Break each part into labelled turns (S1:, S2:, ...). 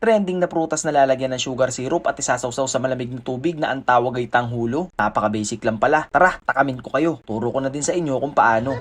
S1: Trending na prutas na lalagyan ng sugar syrup at isasawsaw sa malamig na tubig na ang tawag ay tanghulo. Napaka-basic lang pala. Tara, takamin ko kayo. Turo ko na din sa inyo kung paano.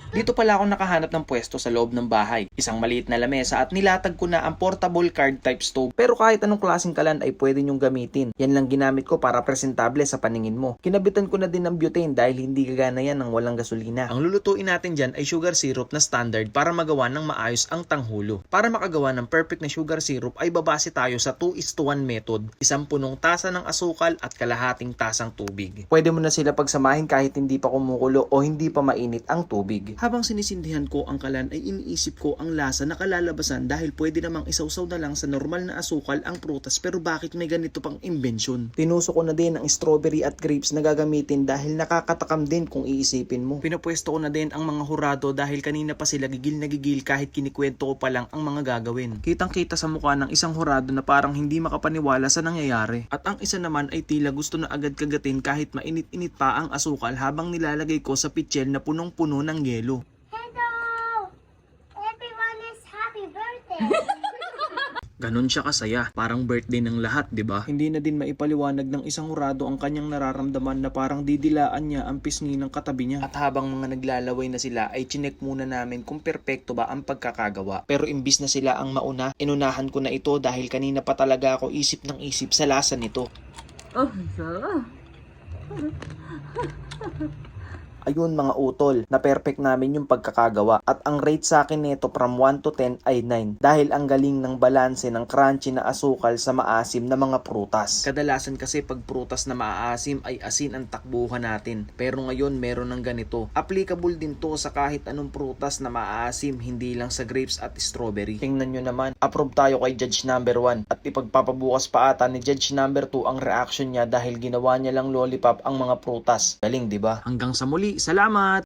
S1: Dito pala ako nakahanap ng pwesto sa loob ng bahay. Isang maliit na lamesa at nilatag ko na ang portable card type stove. Pero kahit anong klaseng kalan ay pwede nyong gamitin. Yan lang ginamit ko para presentable sa paningin mo. Kinabitan ko na din ng butane dahil hindi gagana yan ng walang gasolina. Ang lulutuin natin dyan ay sugar syrup na standard para magawa ng maayos ang tanghulo. Para makagawa ng perfect na sugar syrup ay babase tayo sa 2:1 method. Isang punong tasa ng asukal at kalahating tasang tubig. Pwede mo na sila pagsamahin kahit hindi pa kumukulo o hindi pa mainit ang tubig. Habang sinisindihan ko ang kalan ay iniisip ko ang lasa na kalalabasan dahil pwede namang isawsaw na lang sa normal na asukal ang prutas pero bakit may ganito pang imbensyon? Tinuso ko na din ang strawberry at grapes na gagamitin dahil nakakatakam din kung iisipin mo. Pinapwesto ko na din ang mga hurado dahil kanina pa sila gigil na gigil kahit kinikwento ko pa lang ang mga gagawin. Kitang kita sa mukha ng isang hurado na parang hindi makapaniwala sa nangyayari. At ang isa naman ay tila gusto na agad kagatin kahit mainit-init pa ang asukal habang nilalagay ko sa pitchel na punong-puno ng yelo. Ganon siya kasaya, parang birthday ng lahat, 'di ba? Hindi na din maipaliwanag ng isang hurado ang kanyang nararamdaman na parang didilaan niya ang pisngi ng katabi niya. At habang mga naglalaway na sila ay chinek muna namin kung perpekto ba ang pagkakagawa. Pero imbis na sila ang mauna, inunahan ko na ito dahil kanina pa talaga ako isip ng isip sa lasa nito.
S2: Oh, sarap.
S1: Ayun mga utol, na perfect namin yung pagkakagawa. At ang rate sa akin nito from 1 to 10 ay 9. Dahil ang galing ng balanse ng crunchy na asukal sa maasim na mga prutas. Kadalasan kasi pag prutas na maaasim ay asin ang takbuhan natin. Pero ngayon meron ng ganito. Applicable din to sa kahit anong prutas na maaasim, hindi lang sa grapes at strawberry. Tingnan nyo naman, approve tayo kay Judge number 1. At ipagpapabukas pa ata ni Judge number 2 ang reaction niya dahil ginawa niya lang lollipop ang mga prutas. Galing, di ba? Hanggang sa muli. Salamat!